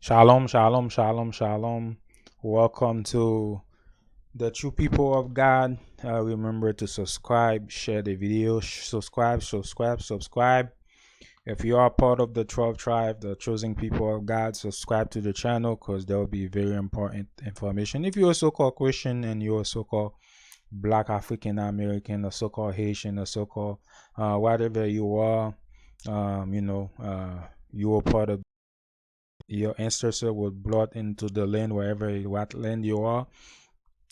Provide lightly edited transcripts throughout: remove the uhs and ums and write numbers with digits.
Shalom, shalom, shalom, shalom. Welcome to the true people of God. Remember to subscribe, share the video, subscribe. If you are part of the 12 tribe, the chosen people of God, subscribe to the channel because there will be very important information. If you're a so-called Christian and you're a so-called Black African American, a so-called Haitian, a so-called whatever you are, you are part of your ancestor was brought into the land wherever what land you are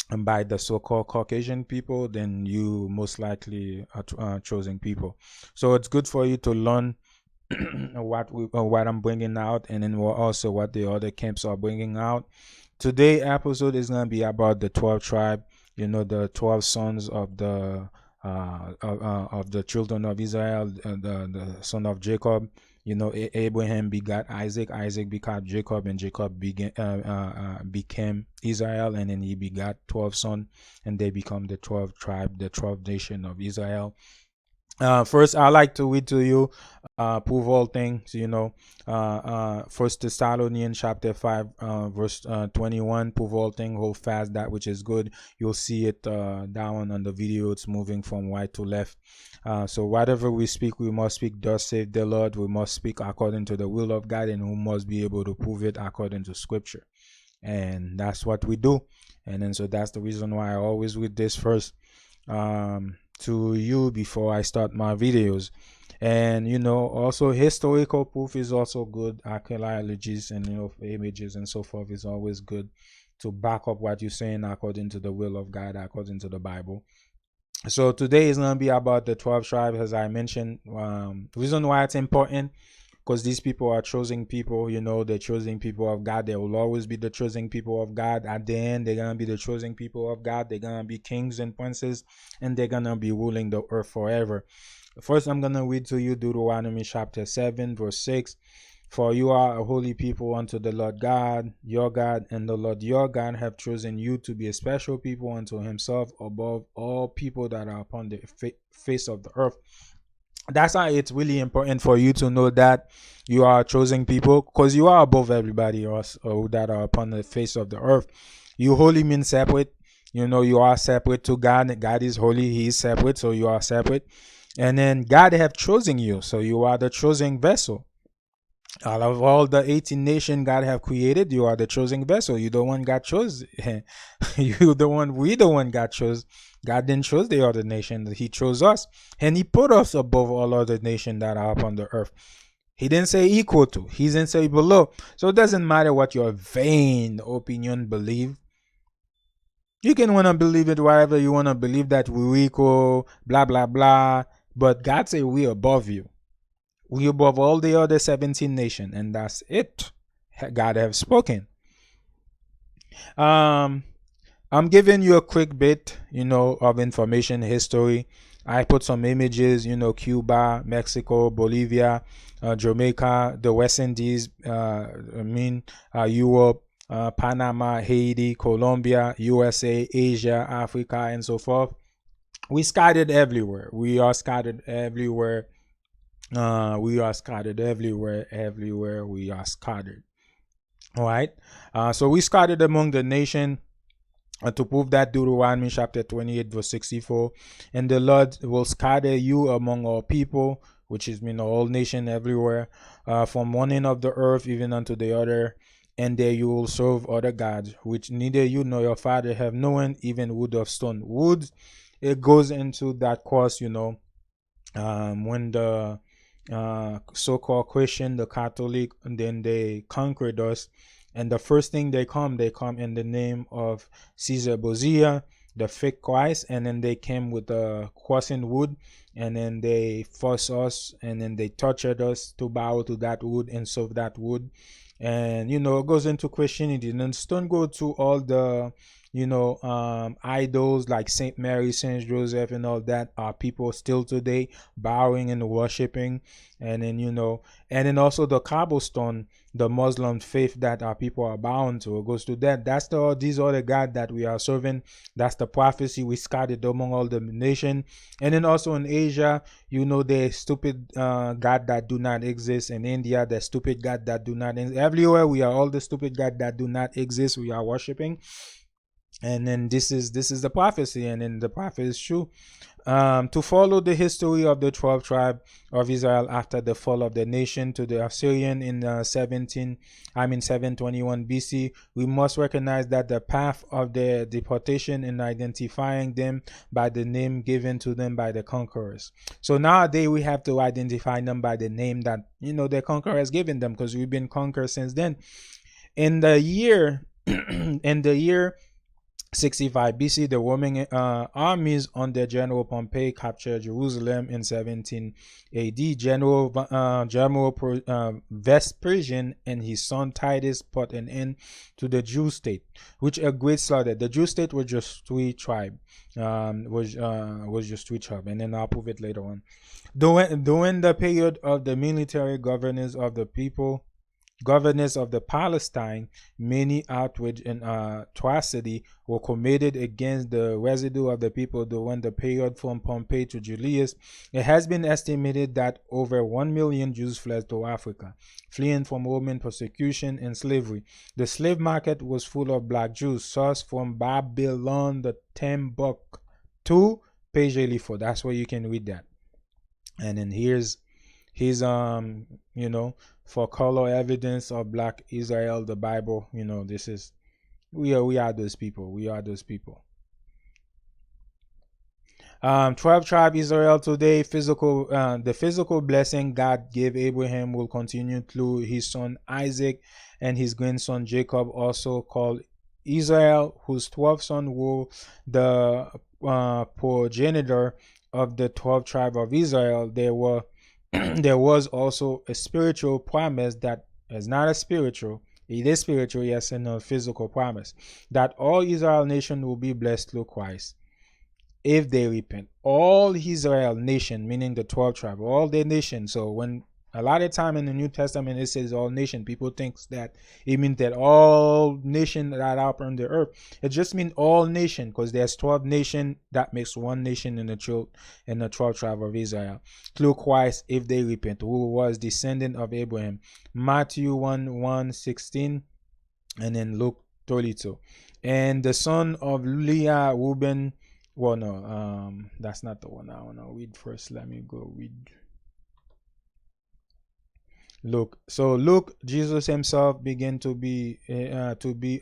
and by the so-called Caucasian people, then you most likely are chosen people. So it's good for you to learn what I'm bringing out, and then also what the other camps are bringing out. Today episode is gonna be about the 12 tribe. The 12 sons of the children of Israel, the son of Jacob. Abraham begot Isaac, Isaac begot Jacob, and Jacob became Israel, and then he begot 12 sons, and they become the 12 tribe, the 12 nation of Israel. First, I like to read to you, prove all things. First Thessalonians chapter 5, verse 21. Prove all things, hold fast that which is good. You'll see it down on the video. It's moving from right to left. So whatever we speak, we must speak thus saith the Lord. We must speak according to the will of God, and we must be able to prove it according to Scripture. And that's what we do. And then so that's the reason why I always read this first. To you before I start my videos. And also historical proof is also good. Archaeologies and images and so forth is always good to back up what you're saying according to the will of God, according to the Bible. So today is going to be about the 12 tribes, as I mentioned. The reason why it's important, because these people are chosen people. The chosen people of God. They will always be the chosen people of God. At the end, they're gonna be the chosen people of God. They're gonna be kings and princes, and they're gonna be ruling the earth forever. First, I'm gonna read to you Deuteronomy chapter 7, verse 6. For you are a holy people unto the Lord God, your God, and the Lord your God have chosen you to be a special people unto himself above all people that are upon the face of the earth. That's why it's really important for you to know that you are chosen people, because you are above everybody else that are upon the face of the earth. You holy means separate. You are separate to God. God is holy. He is separate, so you are separate. And then God have chosen you, so you are the chosen vessel. Out of all the 18 nations God have created, you are the chosen vessel. You the one God chose. We the one God chose. God didn't choose the other nation. He chose us. And he put us above all other nations that are upon the earth. He didn't say equal to. He didn't say below. So it doesn't matter what your vain opinion believe. You can want to believe it whatever you want to believe, that we're equal, blah, blah, blah. But God said we're above you. We above all the other 17 nations, and that's it. God have spoken. I'm giving you a quick bit, of information, history. I put some images, Cuba, Mexico, Bolivia, Jamaica, the West Indies, Europe, Panama, Haiti, Colombia, USA, Asia, Africa, and so forth. We scattered everywhere. We are scattered everywhere. We are scattered everywhere. We are scattered. All right. So we scattered among the nation. To prove that, Deuteronomy chapter 28 verse 64, and the Lord will scatter you among all people, which is all nation everywhere, from one end of the earth even unto the other, and there you will serve other gods, which neither you nor your father have known, even wood of stone. Wood, it goes into that course, when the so-called Christian, the Catholic, and then they conquered us. And the first thing they come in the name of Caesar Borgia, the fake Christ, and then they came with the crossing wood, and then they forced us, and then they tortured us to bow to that wood and serve that wood. And it goes into Christianity. And then don't go to all the idols like Saint Mary, Saint Joseph, and all that are people still today bowing and worshiping. And then and then also the cobblestone, the Muslim faith that our people are bound to. It goes to that. These are the God that we are serving. That's the prophecy we scattered among all the nation. And then also in Asia, the stupid God that do not exist. In India, the stupid God that do not exist. Everywhere we are all the stupid God that do not exist, we are worshiping. And then this is the prophecy, and then the prophet is true. To follow the history of the 12 tribe of Israel after the fall of the nation to the Assyrian in 721 BC, we must recognize that the path of their deportation and identifying them by the name given to them by the conquerors. So nowadays we have to identify them by the name that the conquerors given them, because we've been conquered since then. In the year 65 BC, the Roman armies under General Pompey captured Jerusalem in 17 AD. General Vespasian and his son Titus put an end to the Jew state, which a great slaughter. The Jew state was just three tribes. Was just three tribes, and then I'll prove it later on. During the period of the military governance of the Palestine, many outrage and atrocity were committed against the residue of the people during the period from Pompey to Julius. It has been estimated that over 1 million Jews fled to Africa, fleeing from Roman persecution and slavery. The slave market was full of black Jews sourced from Babylon, the Timbuktu, page 84. That's where you can read that. And then here's for color evidence of black Israel, the Bible. This is we are those people. 12 tribe Israel today. The physical blessing God gave Abraham will continue through his son Isaac and his grandson Jacob, also called Israel, whose 12th son were the progenitor of the 12 tribe of Israel. There was also a spiritual promise that is not a spiritual. It is spiritual, yes, and a physical promise that all Israel nation will be blessed through Christ if they repent. All Israel nation, meaning the 12 tribe, all their nation. So when a lot of time in the New Testament it says all nation, people think that it means that all nation that are on the earth. It just means all nation, because there's 12 nation that makes one nation in the 12 tribe of Israel through Christ if they repent, who was descendant of Abraham. Matthew 1:16, and then Luke 32. And the son of Leah, Reuben. Well, no, that's not the one I want to read first. Let me go read Luke. So Luke, Jesus himself began to be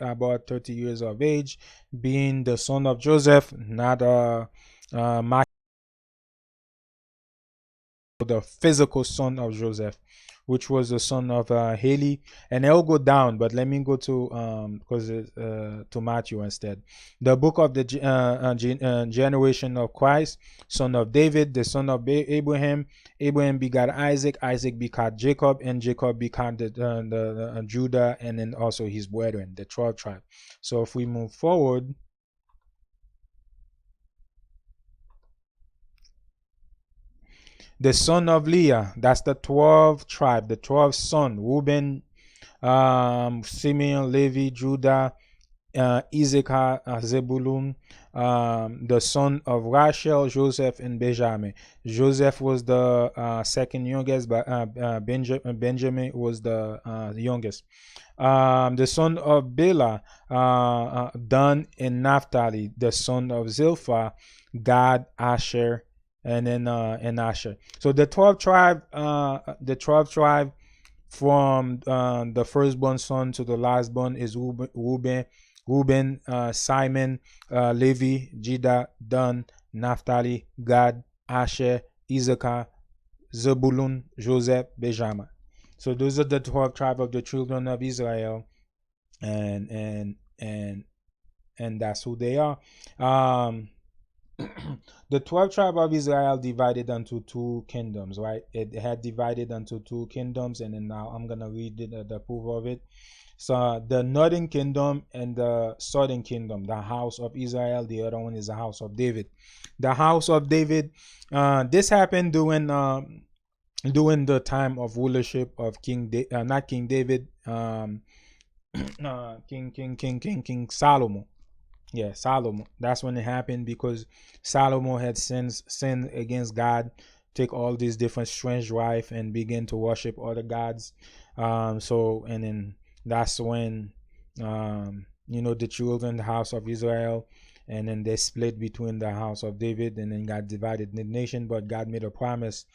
about 30 years of age, being the son of Joseph, not the physical son of Joseph, which was the son of Haley. And I'll go down, but let me go to to Matthew instead. The book of the generation of Christ, son of David, the son of Abraham. Abraham begot Isaac. Isaac begot Jacob, and Jacob begot the Judah, and then also his brethren, the 12 tribe. So if we move forward. The son of Leah, that's the 12 tribe, the 12 son, Reuben, Simeon, Levi, Judah, Issachar, Zebulun, the son of Rachel, Joseph, and Benjamin. Joseph was the second youngest, but Benjamin was the youngest. The son of Bela, Dan and Naphtali. The son of Zilpah, Gad, Asher, and then Asher. So the 12 tribe, from the firstborn son to the lastborn is Reuben, Simon, Levi, Judah, Dan, Naphtali, Gad, Asher, Issachar, Zebulun, Joseph, Benjamin. So those are the 12 tribes of the children of Israel, and that's who they are. The 12 tribe of Israel divided into two kingdoms, right? It had divided into two kingdoms, and then now I'm gonna read the proof of it. So the northern kingdom and the southern kingdom, the house of Israel, the other one is the house of David. The house of David, this happened during during the time of rulership of not King David, King Solomon. Yeah, Solomon. That's when it happened, because Solomon had sinned against God, take all these different strange wife and begin to worship other gods. So and then that's when the children, the house of Israel, and then they split between the house of David, and then God divided the nation. But God made a promise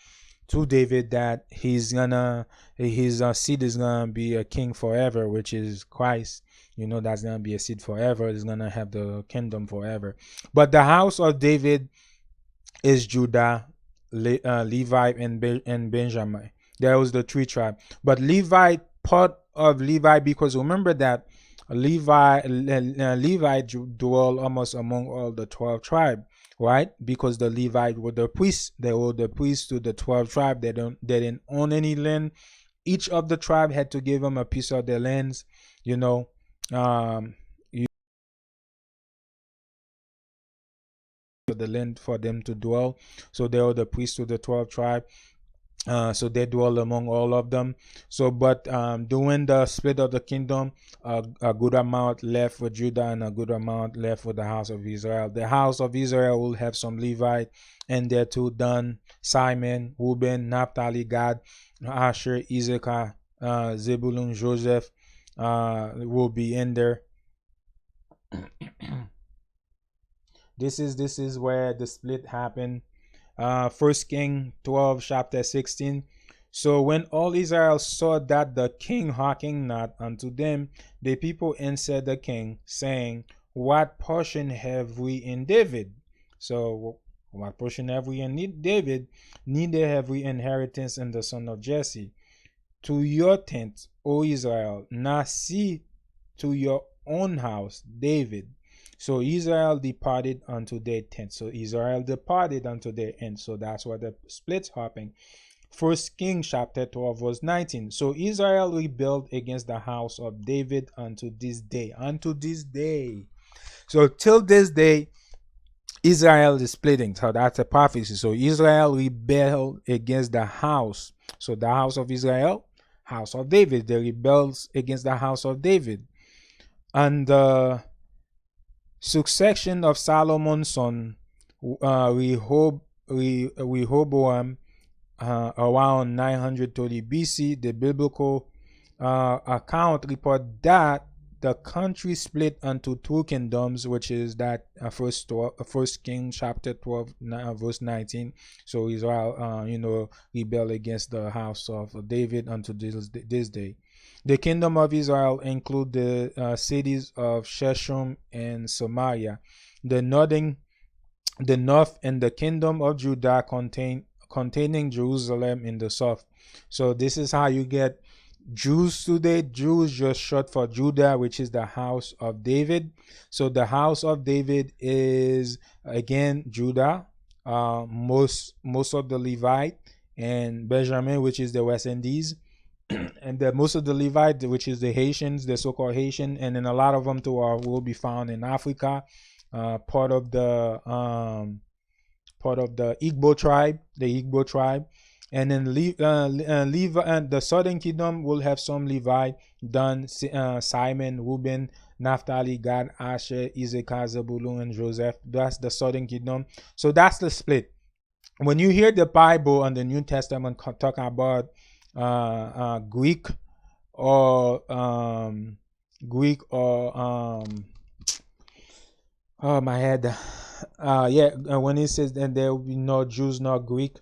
to David that his seed is gonna be a king forever, which is Christ. That's gonna be a seed forever. Is gonna have the kingdom forever. But the house of David is Judah, Levi, and Benjamin. There was the three tribe. But Levi, part of Levi, because remember that Levi dwell almost among all the 12 tribe, right? Because the Levite were the priests. They were the priests to the 12 tribe. They didn't own any land. Each of the tribe had to give them a piece of their lands. You know, um, the land for them to dwell. So they were the priests to the 12 tribe. So they dwell among all of them. So, but during the split of the kingdom, a good amount left for Judah and a good amount left for the house of Israel. The house of Israel will have some Levite and there too: Dan, Simon, Reuben, Naphtali, Gad, Asher, Issachar, Zebulun, Joseph will be in there. This is where the split happened. First King 12, chapter 16. So when all Israel saw that the king hearkened not unto them, the people answered the king, saying, What portion have we in David? So what portion have we in David? Neither have we inheritance in the son of Jesse. To your tent, O Israel, now see to your own house, David. So Israel departed unto their tent. So Israel departed unto their end. So that's why the split's happening. First King chapter 12 verse 19. So Israel rebelled against the house of David unto this day. Unto this day. So till this day, Israel is splitting. So that's a prophecy. So Israel rebelled against the house. So the house of Israel, house of David. They rebelled against the house of David. And the succession of Solomon's son Rehoboam around 930 BC, the biblical account report that the country split into two kingdoms, which is that First King chapter 12 verse 19. So Israel, rebelled against the house of David unto this day. The kingdom of Israel include the cities of Shechem and Samaria. The north and the kingdom of Judah containing Jerusalem in the south. So this is how you get Jews today. Jews just short for Judah, which is the house of David. So the house of David is again Judah, most of the Levite, and Benjamin, which is the West Indies, and most of the Levite, which is the Haitians, the so-called Haitian, and then a lot of them too will be found in Africa, part of the Igbo tribe, and then the southern kingdom will have some Levite, Dan, Simon, Reuben, Naphtali, Gad, Asher, Issachar, Zebulun, and Joseph. That's the southern kingdom. So that's the split. When you hear the Bible and the New Testament talking about Greek or oh my head, when it says that there will be no Jews nor Greek,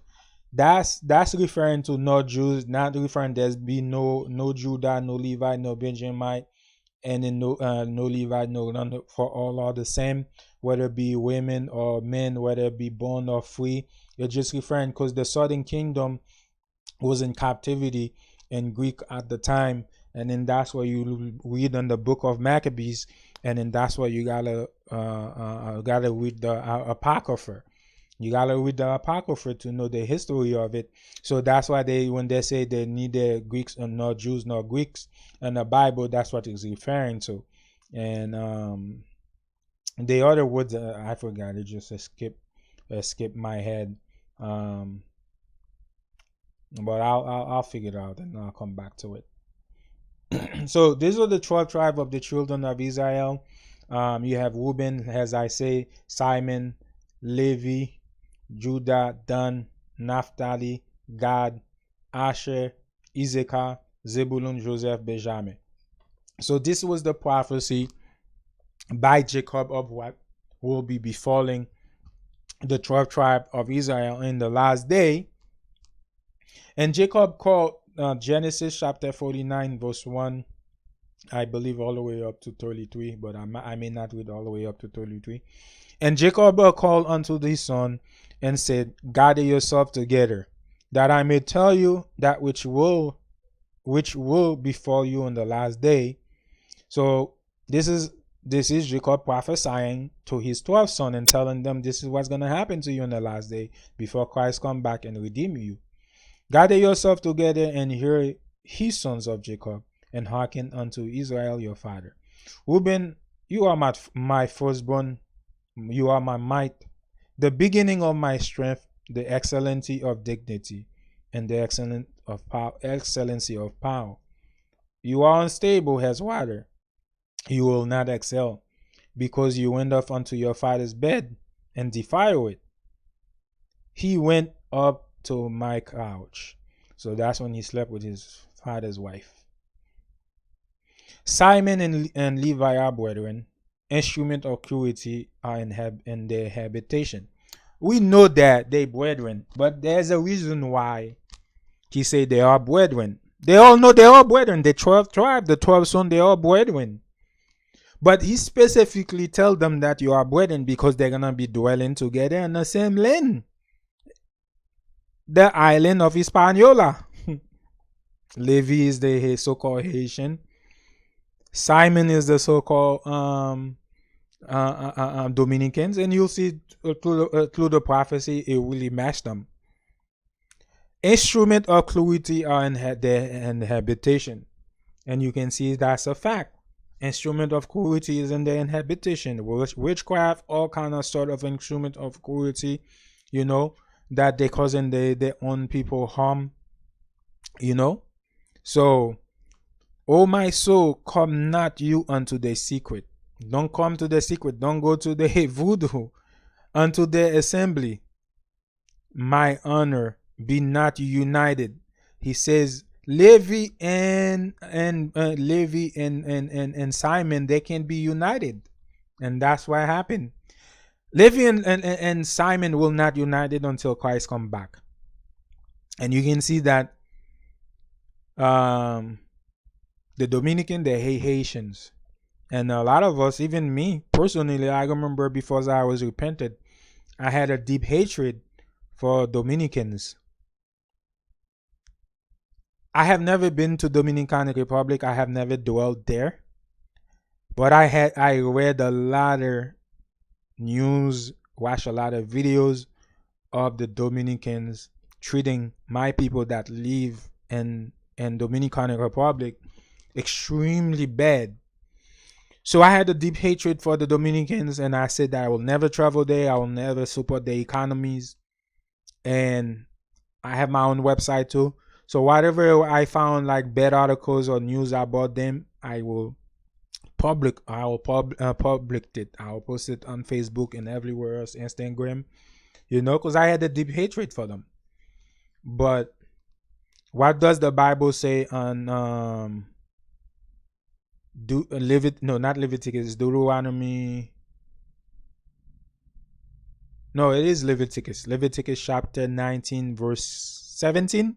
that's referring to no Jews, not referring there's be no Judah, no Levi, no Benjamite, and then no Levi, none, for all are the same, whether it be women or men, whether it be born or free. You're just referring because the southern kingdom was in captivity in Greek at the time, and then that's why you read in the book of Maccabees, and then that's why you gotta read the Apocrypha. You gotta read the Apocrypha to know the history of it. So that's why when they say they neither Greeks and nor Jews nor Greeks in the Bible, that's what it's referring to. And the other words I forgot. It just escaped my head. but I'll figure it out and I'll come back to it. So these are the 12 tribes of the children of Israel. You have Reuben, as I say, Simon, Levi, Judah, Dan, Naphtali, Gad, Asher, Issachar, Zebulun, Joseph, Benjamin. So this was the prophecy by Jacob of what will be befalling the 12 tribe of Israel in the last day. And Jacob called Genesis chapter 49 verse 1, I believe all the way up to 33, but I may not read all the way up to 33. And Jacob called unto his son and said, gather yourself together, that I may tell you that which will befall you in the last day. So this is Jacob prophesying to his 12 sons and telling them this is what's going to happen to you in the last day before Christ come back and redeem you. Gather yourself together and hear, his sons of Jacob, and hearken unto Israel your father. Reuben, you are my firstborn, you are my might, the beginning of my strength, the excellency of dignity, and the excellency of power. You are unstable as water. You will not excel, because you went up unto your father's bed and defile it. He went up to my couch. So that's when he slept with his father's wife. Simon and Levi are brethren. Instrument of cruelty are in their habitation. We know that they brethren, but there's a reason why he said they are brethren. They all know they are brethren. The 12 tribe, the 12 sons, they are brethren. But he specifically tell them that you are brethren because they're gonna be dwelling together in the same land. The island of Hispaniola. Levi is the so-called Haitian. Simon is the so-called Dominicans, and you'll see through the prophecy it really matched them. Instrument of cruelty are in their habitation, and you can see that's a fact. Instrument of cruelty is in their habitation. Witchcraft, all kind of sort of instrument of cruelty, that they causing their own people harm, So, O my soul, come not you unto the secret. Don't come to the secret. Don't go to the voodoo, unto the assembly. My honor, be not united. He says, Levi and Simon, they can be united, and that's what happened. Levi and Simon will not united until Christ come back, and you can see that the Dominican, they hate Haitians, and a lot of us, even me personally, I remember before I was repented, I had a deep hatred for Dominicans. I have never been to Dominican Republic. I have never dwelt there, but I read a lot of news, watched a lot of videos of the Dominicans treating my people that live in Dominican Republic extremely bad. So I had a deep hatred for the Dominicans, and I said that I will never travel there. I will never support their economies, and I have my own website too. So whatever I found like bad articles or news about them, I will public it. I will post it on Facebook and everywhere else, Instagram, because I had a deep hatred for them. But what does the Bible say on not Leviticus, Deuteronomy? No, it is Leviticus. Leviticus chapter 19 verse 17.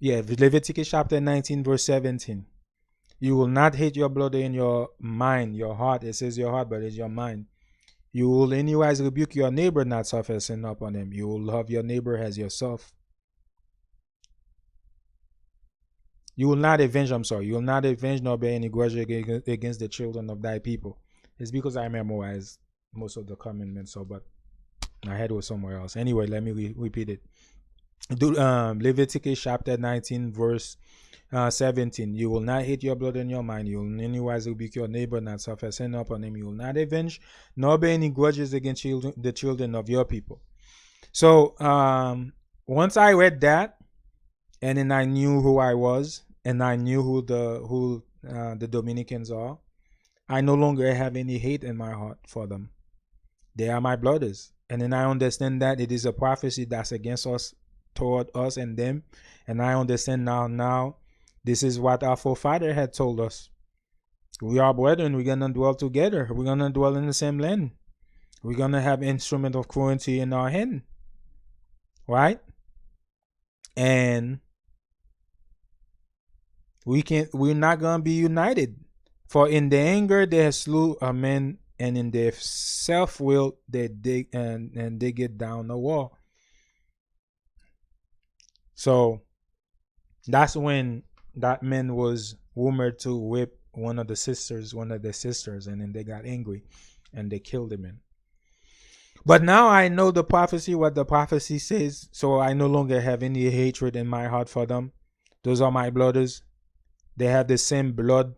Yeah, Leviticus chapter 19 verse 17. You will not hate your brother in your mind, your heart. It says your heart, but it's your mind. You will anyways rebuke your neighbor, not suffer sin upon him. You will love your neighbor as yourself. You will not avenge, you will not avenge nor bear any grudge against the children of thy people. It's because I memorized most of the commandments, but my head was somewhere else. Anyway, let me repeat it. Leviticus chapter 19 verse 17. You will not hate your blood in your mind. You will anyways rebuke your neighbor, not suffer sin upon him. You will not avenge nor bear any grudges against the children of your people. So once I read that, and then I knew who I was, and I knew who the Dominicans are. I no longer have any hate in my heart for them. They are my brothers. And then I understand that it is a prophecy that's against us, toward us and them. And I understand now this is what our forefather had told us. We are brethren, we're gonna dwell together. We're gonna dwell in the same land. We're gonna have instrument of currency in our hand. Right? And we're not gonna be united. For in their anger they slew a man, and in their self will they dig and they get down the wall. So that's when that man was rumored to whip one of the sisters, and then they got angry and they killed him. But now I know the prophecy, what the prophecy says, so I no longer have any hatred in my heart for them. Those are my brothers. They have the same blood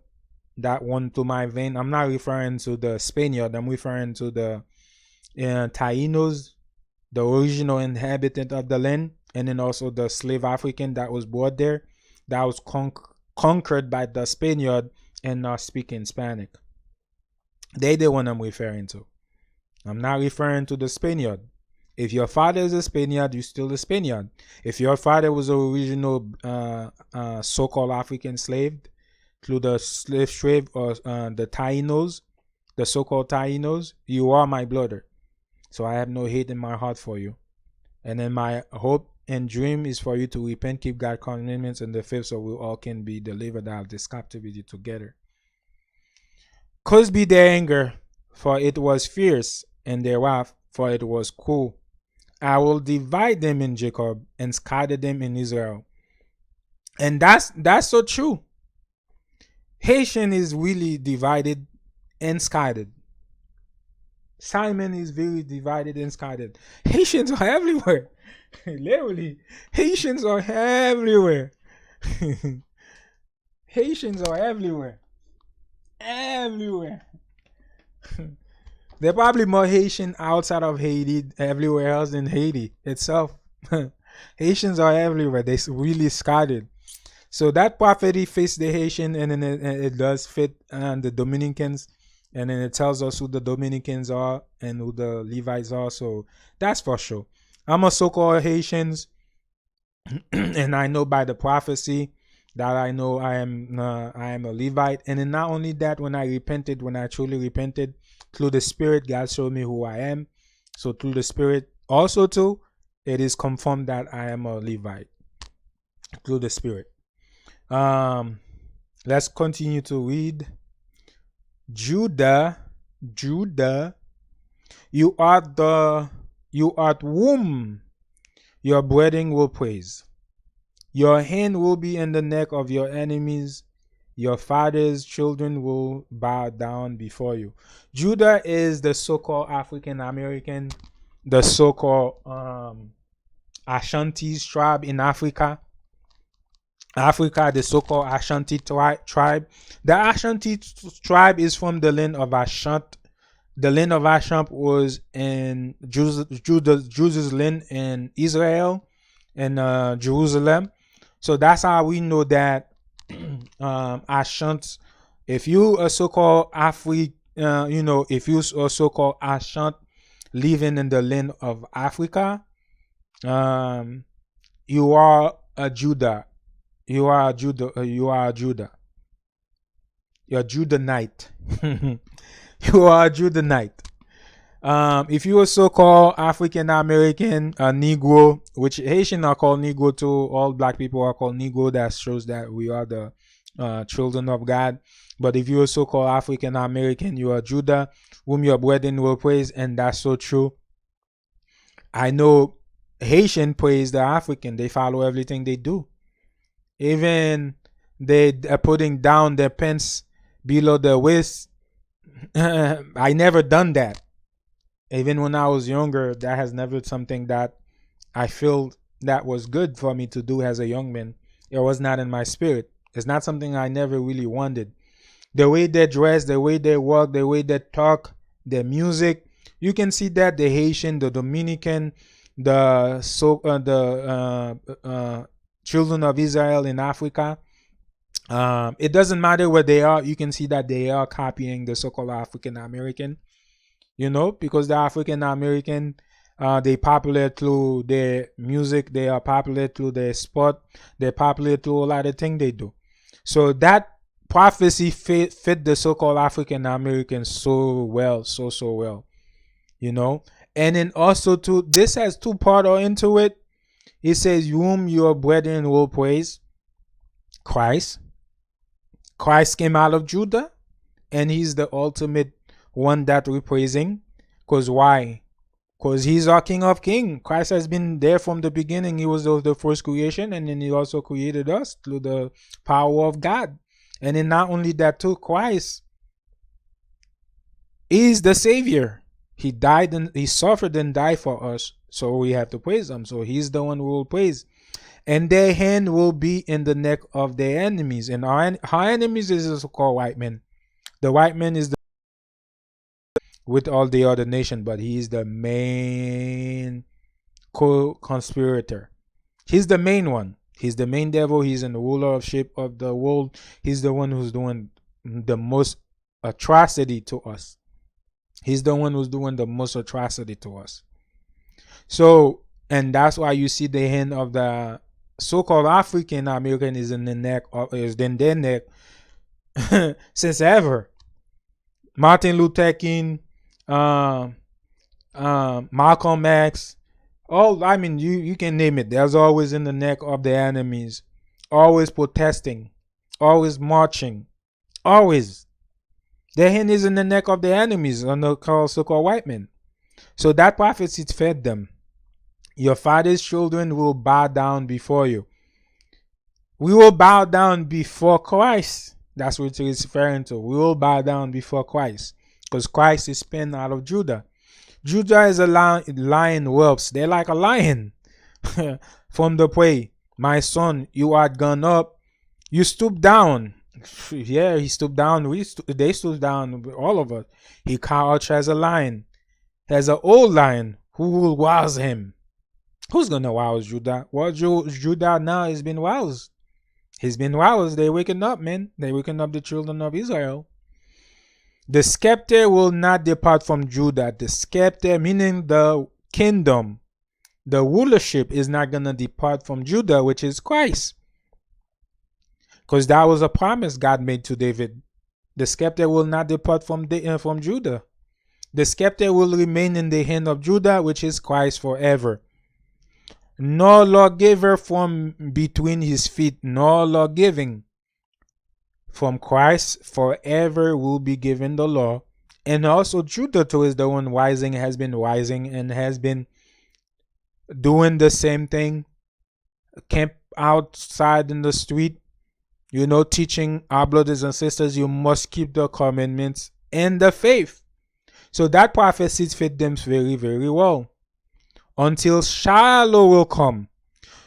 that run through my vein. I'm not referring to the Spaniard. I'm referring to the Tainos, the original inhabitant of the land, and then also the slave African that was brought there, that was conquered by the Spaniard and speaking Hispanic. They the one I'm referring to. I'm not referring to the Spaniard. If your father is a Spaniard, you're still a Spaniard. If your father was an original so-called African slave, through the slave trade or the Tainos, the so-called Tainos, you are my brother. So I have no hate in my heart for you. And then my hope and dream is for you to repent, keep God's commandments, and the faith, so we all can be delivered out of this captivity together. Cursed be their anger, for it was fierce, and their wrath, for it was cruel. I will divide them in Jacob and scatter them in Israel. And that's so true. Haitian is really divided and scattered. Simon is very divided and scattered. Haitians are everywhere. Literally, Haitians are everywhere. Haitians are everywhere. Everywhere. There are probably more Haitian outside of Haiti, everywhere else than Haiti itself. Haitians are everywhere. They're really scattered. So that prophecy fits the Haitian, and then it does fit the Dominicans, and then it tells us who the Dominicans are and who the Levites are. So that's for sure. I'm a so-called Haitians, and I know by the prophecy that I know I am a Levite. And then not only that, when I truly repented through the Spirit, God showed me who I am. So through the Spirit, also too, it is confirmed that I am a Levite through the Spirit. Let's continue to read. Judah, you art whom your brethren will praise. Your hand will be in the neck of your enemies. Your father's children will bow down before you. Judah is the so-called African American, the so-called Ashantis tribe in Africa. The so-called Ashanti tribe. The Ashanti tribe is from the land of Ashant. The land of Ashant was in Judah's land in Israel and Jerusalem. So that's how we know that Ashant. If you a so-called if you a so-called Ashant living in the land of Africa, you are a Judah. You are a Judah. You're a Judahnite. You are a Judahnite. If you are so-called African American, Negro, which Haitian are called Negro too, all black people are called Negro. That shows that we are the children of God. But if you are so-called African American, you are Judah, whom your brethren will praise, and that's so true. I know Haitian praise the African. They follow everything they do. Even they are putting down their pants below the waist. I never done that. Even when I was younger, that has never something that I feel that was good for me to do as a young man. It was not in my spirit. It's not something I never really wanted. The way they dress, the way they walk, the way they talk, their music, you can see that the Haitian, the Dominican, children of Israel in Africa. It doesn't matter where they are. You can see that they are copying the so-called African American, because the African American, they popular through their music, they are popular through their sport, they're popular through a lot of things they do. So that prophecy fit the so-called African American so well, so well, And then also too, this has two part into it. It says, "Whom your brethren will praise." Christ. Christ came out of Judah, and he's the ultimate one that we're praising. Because why? Because he's our King of Kings. Christ has been there from the beginning. He was the first creation, and then he also created us through the power of God. And then not only that too, Christ is the Savior. He died and he suffered and died for us. So we have to praise him. So he's the one we will praise. And their hand will be in the neck of their enemies. And our enemies is also called white men. The white man is with all the other nation, but he is the main co-conspirator. He's the main one. He's the main devil. He's in the ruler of shape of the world. He's the one who's doing the most atrocity to us. He's the one who's doing the most atrocity to us. So, and that's why you see the hand of the so-called African American is in the neck, or is in their neck since ever. Martin Luther King, Malcolm X, you can name it. There's always in the neck of the enemies, always protesting, always marching, always. Their hand is in the neck of the enemies, on the so-called white men. So that prophecy fed them. Your father's children will bow down before you. We will bow down before Christ. That's what it's referring to. We will bow down before Christ. Because Christ is spent out of Judah. Judah is a lion whelps. They're like a lion from the prey. My son, you are gone up. You stoop down. Yeah, he stooped down. They stooped down, all of us. He crouched as a lion. As an old lion. Who will rouse him? Who's going to rouse Judah? Well, Judah now has been roused. He's been roused. They're waking up, man. They're waking up the children of Israel. The scepter will not depart from Judah. The scepter, meaning the kingdom, the rulership, is not going to depart from Judah, which is Christ. Because that was a promise God made to David. The scepter will not depart from Judah. The scepter will remain in the hand of Judah, which is Christ forever. No lawgiver from between his feet, no lawgiving. From Christ forever will be given the law. And also Judah too is the one has been rising and has been doing the same thing. Camp outside in the street, teaching our brothers and sisters, you must keep the commandments and the faith. So that prophecy fit them very, very well. Until Shiloh will come.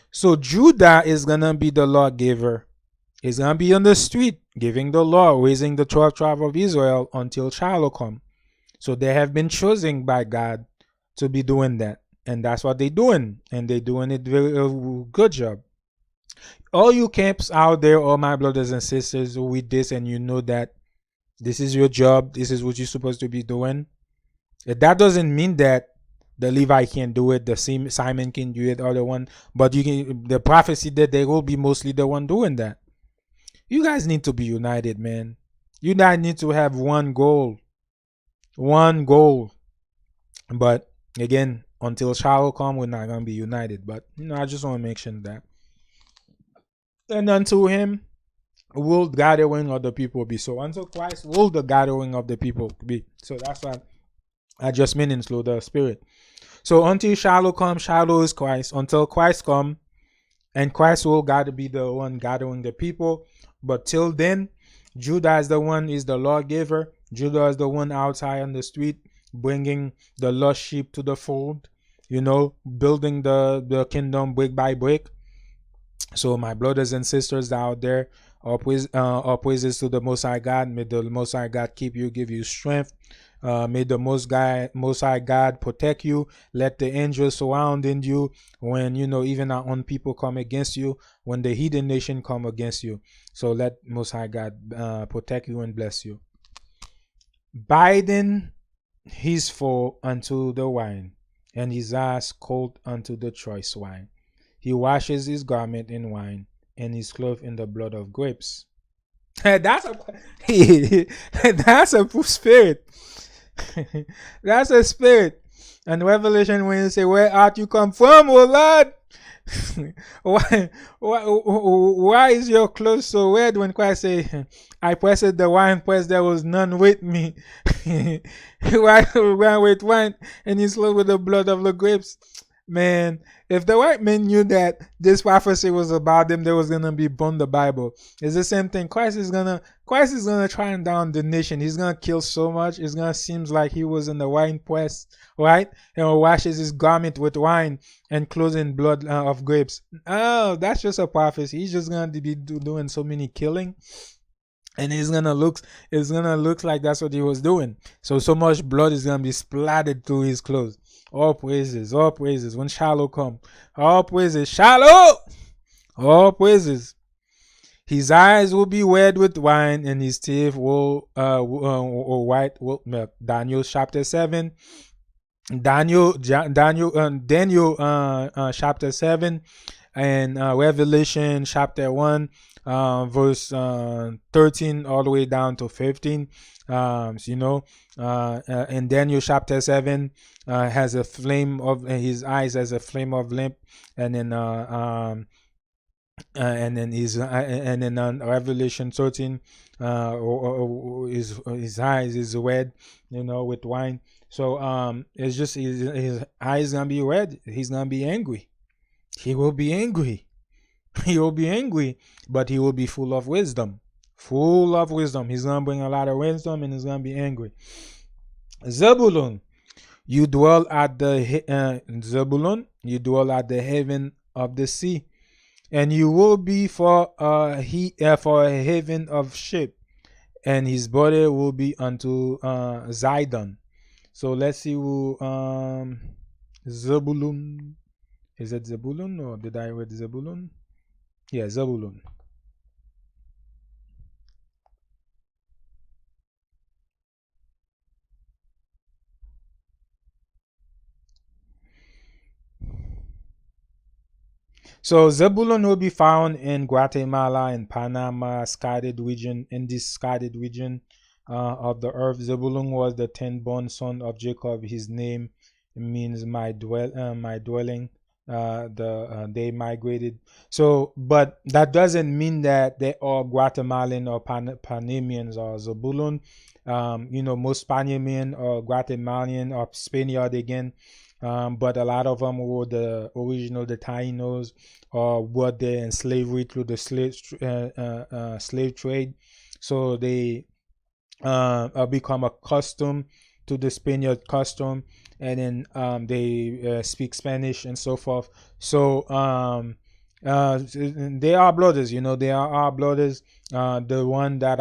So Judah is going to be the lawgiver. He's going to be on the street giving the law, raising the 12 tribes of Israel until Shiloh come. So they have been chosen by God to be doing that. And that's what they're doing. And they're doing it very good job. All you camps out there, all my brothers and sisters with this, and you know that this is your job. This is what you're supposed to be doing. That doesn't mean that the Levi can't do it, the Simon can do it, or the one, but the prophecy that they will be mostly the one doing that. You guys need to be united, man. You guys need to have one goal. One goal. But again, until Shiloh come, we're not gonna be united. But I just want to mention that. And unto him will the gathering of the people be. So until Christ will the gathering of the people be. So that's what I just mean through the Spirit. So until Shiloh come, Shiloh is Christ. Until Christ come, and Christ will gotta be the one gathering the people. But till then, Judah is the one is the lawgiver. Judah is the one outside on the street bringing the lost sheep to the fold. Building the kingdom brick by brick. So my brothers and sisters out there, all praises to the Most High God. May the Most High God keep you, give you strength. May the Most High God protect you. Let the angels surrounding you when even our own people come against you, when the heathen nation come against you. So let Most High God protect you and bless you. Biden his foe unto the wine, and his ass cold unto the choice wine. He washes his garment in wine, and his clothes in the blood of grapes. That's a that's a spirit. That's a spirit. And Revelation, when you say, "Where art you come from, O Lord?" why is your clothes so red? When Christ say, "I pressed the wine press, there was none with me." Why ran with wine and he's flowed with the blood of the grapes? Man, if the white men knew that this prophecy was about them, they was gonna be burned the Bible. It's the same thing. Christ is gonna try and down the nation. He's gonna kill so much. It's gonna seems like he was in the wine press, right? And washes his garment with wine and clothes in blood of grapes. Oh, that's just a prophecy. He's just gonna be doing so many killing, and it's gonna look like that's what he was doing. So much blood is gonna be splattered through his clothes. All praises, all praises. When Shiloh come, all praises, Shiloh, all praises. His eyes will be wet with wine, and his teeth will white with milk. Daniel chapter 7. Daniel chapter 7, and Revelation chapter 1, verse 13 all the way down to 15. And Daniel chapter 7 has a flame of his eyes as a flame of lamp, and then Revelation 13, his eyes is red, with wine. So it's just his eyes gonna be red. He's gonna be angry. He will be angry. He will be angry, but he will be full of wisdom. Full of wisdom. He's gonna bring a lot of wisdom, and he's gonna be angry. Zebulun, you dwell at the haven of the sea, and you will be for a haven of sheep, and his body will be unto Zidon. So let's see who Zebulun. Is it Zebulun, or did I read Zebulun? Yeah, Zebulun. So Zebulun will be found in Guatemala and Panama, scattered region. In this scattered region of the earth, Zebulun was the 10th-born son of Jacob. His name means my dwelling. They migrated. So, but that doesn't mean that they are Guatemalan or Panamanians or Zebulun. Most Panamanian or Guatemalan or Spaniard again. But a lot of them were the original, the Tainos, or were there in slavery through the slave trade. So they become accustomed to the Spaniard custom, and then they speak Spanish and so forth. So they are brothers, they are our brothers. The one that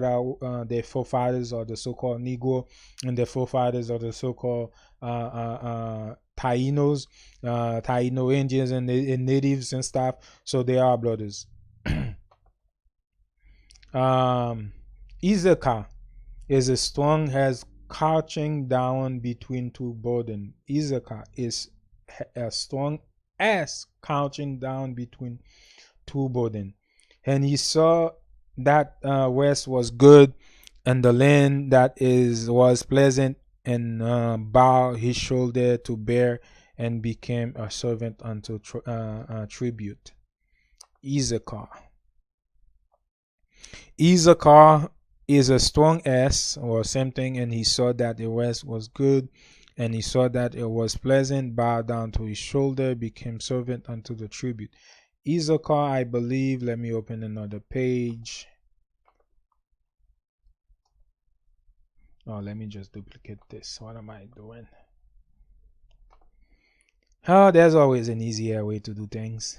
are their forefathers are the so-called Negro, and their forefathers are the so-called Tainos, Taino Indians, and natives and stuff. So they are brothers. Izaka is a strong as crouching down between two burden. Izaka is as strong as crouching down between two burden. And he saw that west was good, and the land that was pleasant, and bowed his shoulder to bear, and became a servant unto tribute. Issachar. Issachar is a strong S, or same thing, and he saw that the west was good, and he saw that it was pleasant, bowed down to his shoulder, became servant unto the tribute. Issachar, I believe, let me open another page. Oh, let me just duplicate this. What am I doing? Oh, there's always an easier way to do things.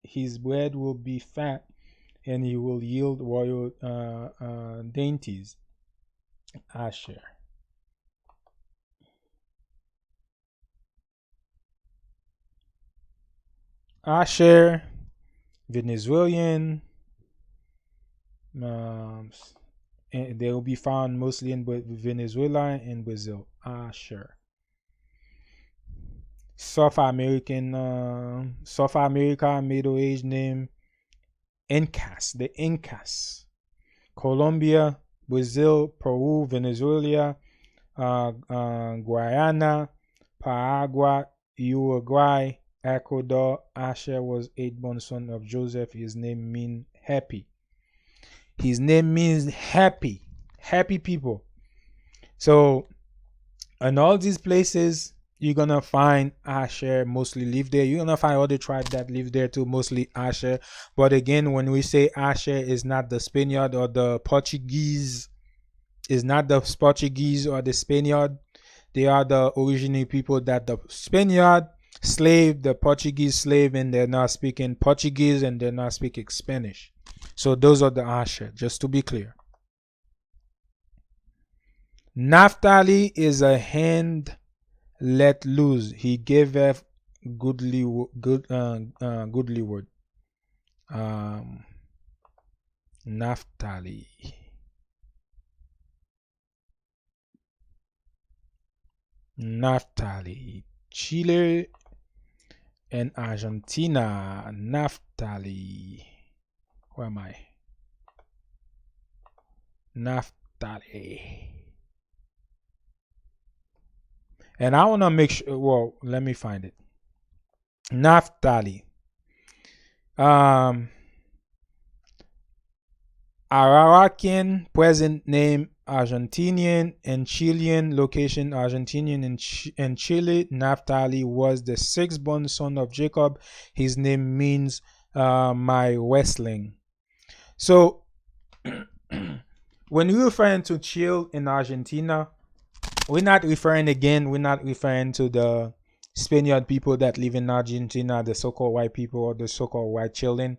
his bread will be fat, and he will yield royal dainties. Asher. Asher, Venezuelan. Um, and they will be found mostly in Venezuela and Brazil. Asher. South America, Middle Age name Incas, the Incas. Colombia, Brazil, Peru, Venezuela, Guyana, Paraguay, Uruguay, Ecuador. Asher was eighth-born son of Joseph. His name means happy. His name means happy. Happy people. So, in all these places, you're gonna find Asher mostly live there. You're gonna find other tribes that live there too, mostly Asher. But again, when we say Asher, is not the Spaniard or the Portuguese, is not the Portuguese or the Spaniard. They are the original people that the Spaniard slave, the Portuguese slave, and they're not speaking Portuguese and they're not speaking Spanish. So those are the Asher, just to be clear. Naphtali is a hand let loose. He giveth goodly goodly word. Naphtali. Naphtali. Chile and Argentina. Naphtali. Where am I? Naphtali. And I want to make sure, well, let me find it. Naphtali. Arawakian, present name Argentinian, and Chilean, location Argentinian and Chile. Naphtali was the sixth-born son of Jacob. His name means my wrestling. So, when we're referring to Chile in Argentina, we're not referring to the Spaniard people that live in Argentina, the so-called white people or the so-called white children.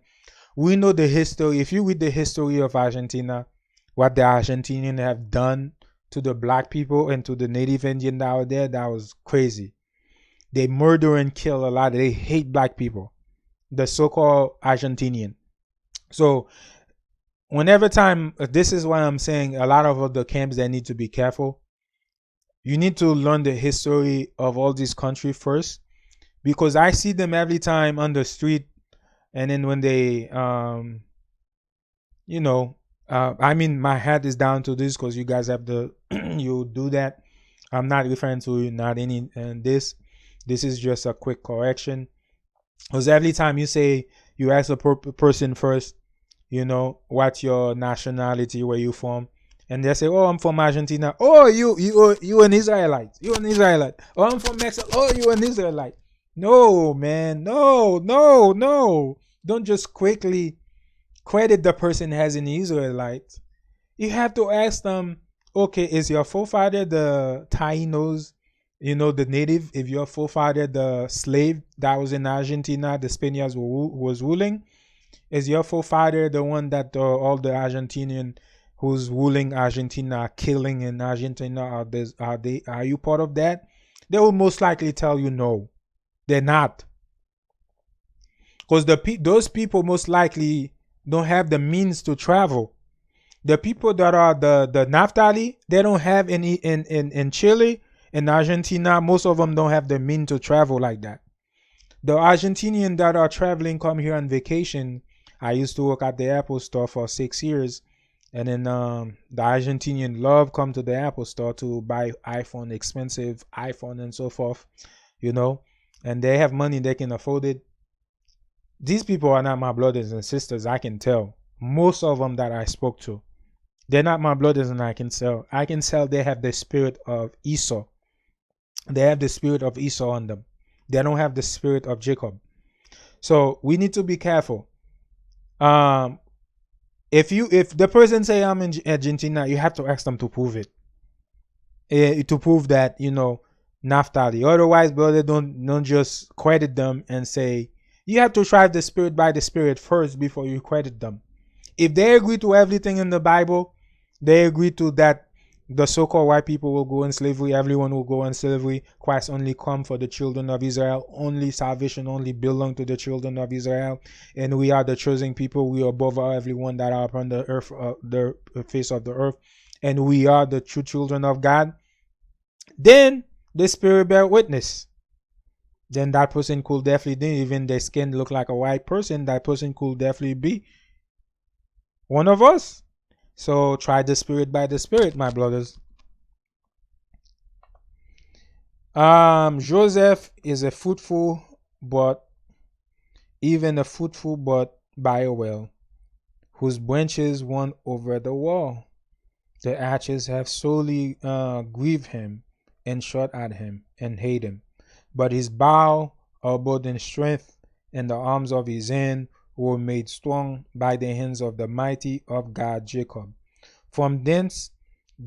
We know the history. If you read the history of Argentina, what the Argentinians have done to the black people and to the native Indian out there, that was crazy. They murder and kill a lot. They hate black people, the so-called Argentinian. So whenever time, this is why I'm saying a lot of the camps, they need to be careful. You need to learn the history of all these countries first, because I see them every time on the street, and then when they, I mean, my hat is down to this because you guys have the, you do that. I'm not referring to not any this. This is just a quick correction. Because every time you ask a person first, what's your nationality, where you from, and they say, "Oh, I'm from Argentina." "Oh, you an Israelite? You an Israelite?" "Oh, I'm from Mexico." "Oh, you an Israelite?" No, man, no. Don't just quickly credit the person as an Israelite. You have to ask them, okay, is your forefather the Tainos, the native? If your forefather the slave that was in Argentina, the Spaniards was ruling? Is your forefather the one that all the Argentinian who's ruling Argentina are killing in Argentina? Are you part of that? They will most likely tell you no, they're not. Because those people most likely don't have the means to travel. The people that are the Naphtali, they don't have any in Chile, in Argentina. Most of them don't have the means to travel like that. The Argentinian that are traveling come here on vacation. I used to work at the Apple store for 6 years, and then the Argentinian love come to the Apple store to buy iPhone, expensive iPhone and so forth, and they have money, they can afford it. These people are not my brothers and sisters. I can tell. Most of them that I spoke to, they're not my brothers, and I can tell they have the spirit of Esau. They have the spirit of Esau on them. They don't have the spirit of Jacob. So we need to be careful. If the person say I'm in Argentina, you have to ask them to prove it. To prove that Naphtali. Otherwise, brother, don't just credit them and say You have to try the spirit by the spirit first before you credit them. If they agree to everything in the Bible, they agree to that the so-called white people will go in slavery, everyone will go in slavery. Christ only come for the children of Israel. Only salvation only belong to the children of Israel. And we are the chosen people. We are above everyone that are upon the earth, the face of the earth. And we are the true children of God. Then the spirit bear witness. Then that person could definitely, even their skin look like a white person, that person could definitely be one of us. So try the spirit by the spirit, my brothers. Joseph is a fruitful, but even a fruitful but by a well, whose branches run over the wall. The archers have sorely grieved him, and shot at him, and hate him. But his bow abode in strength, and the arms of his hand were made strong by the hands of the mighty of God Jacob. From thence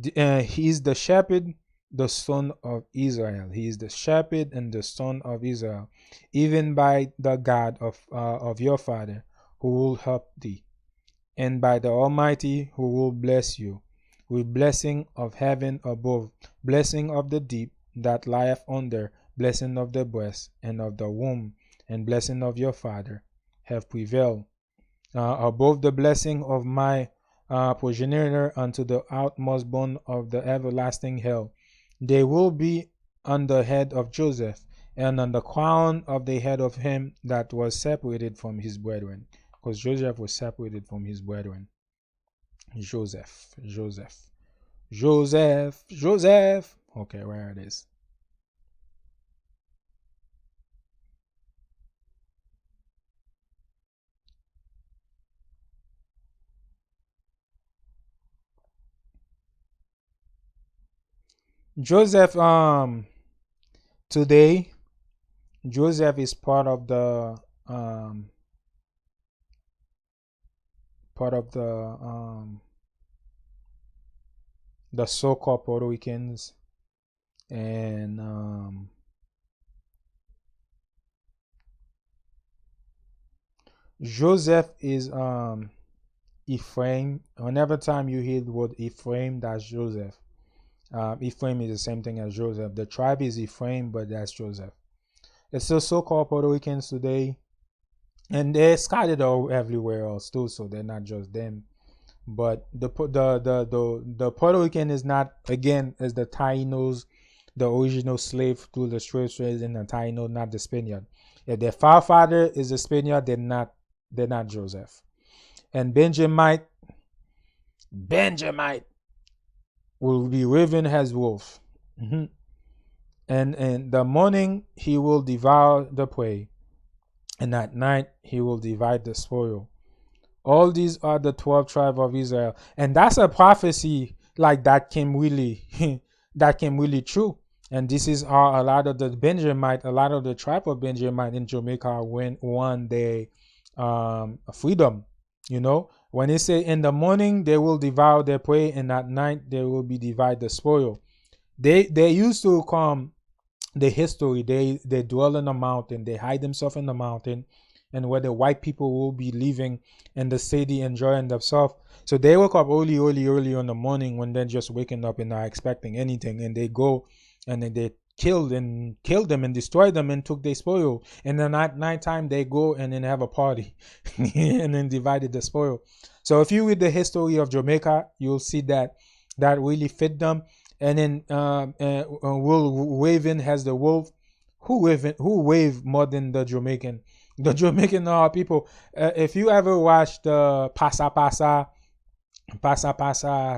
he is the shepherd, the son of Israel. He is the shepherd and the son of Israel, even by the God of your father, who will help thee, and by the Almighty, who will bless you, with blessing of heaven above, blessing of the deep that lieth under, blessing of the breast and of the womb, and blessing of your father have prevailed above the blessing of my progenitor unto the outmost bone of the everlasting hell. They will be on the head of Joseph, and on the crown of the head of him that was separated from his brethren. Because Joseph was separated from his brethren. Joseph. Okay, where it is. Joseph, today, Joseph is part of the so-called Puerto Ricans, and Joseph is Ephraim. Whenever time you hear the word Ephraim, that's Joseph. Ephraim is the same thing as Joseph. The tribe is Ephraim, but that's Joseph. It's the so-called Puerto Ricans today, and they're scattered everywhere else too. So they're not just them. But the Puerto Rican is not, again, as the Tainos, the original slave through the slave trade in the Taino, not the Spaniard. If their forefather is a Spaniard, they're not Joseph. And Benjamite will be raven as wolf. And in the morning he will devour the prey, and at night he will divide the spoil. All these are the 12 tribes of Israel. And that's a prophecy like that came really true. And this is how a lot of the tribe of Benjamite in Jamaica won their freedom. You know, when they say in the morning they will devour their prey, and at night they will be divide the spoil. They used to come, the history, they dwell in a mountain, they hide themselves in the mountain, and where the white people will be living in the city enjoying themselves. So they wake up early in the morning, when they're just waking up and not expecting anything, and they go and then they killed them and destroyed them and took their spoil. And then at nighttime they go and then have a party and then divided the spoil. So if you read the history of Jamaica, you'll see that really fit them. And then Raven has the wolf. Who wave more than the Jamaican? The Jamaican people. If you ever watch the Pasa Pasa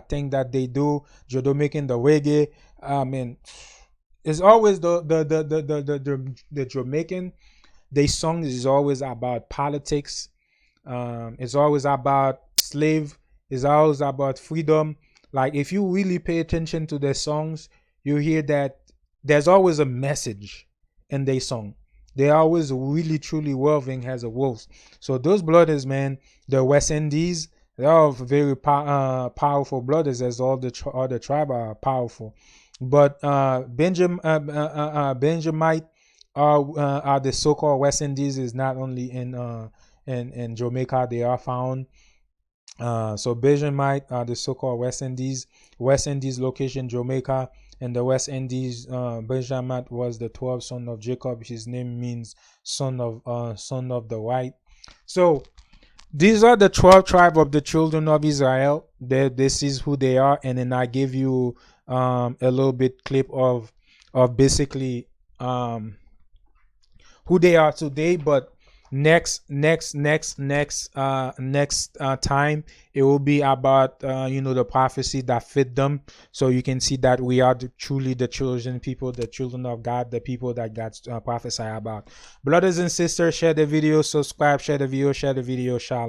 thing that they do, Jamaican, the reggae, it's always the Jamaican. Their song is always about politics. It's always about slave. It's always about freedom. Like, if you really pay attention to their songs, you hear that there's always a message in their song. They're always really truly waving as a wolf. So those blooders, man, the West Indies, they're all very powerful blooders, as all the tribe are powerful. But Benjamite are the so-called West Indies. Is not only in Jamaica they are found. So Benjamite are the so-called West Indies. West Indies location Jamaica, and the West Indies, Benjamite was the 12th son of Jacob. His name means son of the white. So these are the 12 tribes of the children of Israel. This is who they are, and then I give you a little bit clip of basically who they are today. But next time it will be about the prophecy that fit them, so you can see that we are truly the chosen people, the children of God, the people that God prophesied about. Brothers and sisters, share the video, subscribe, share the video, shalom.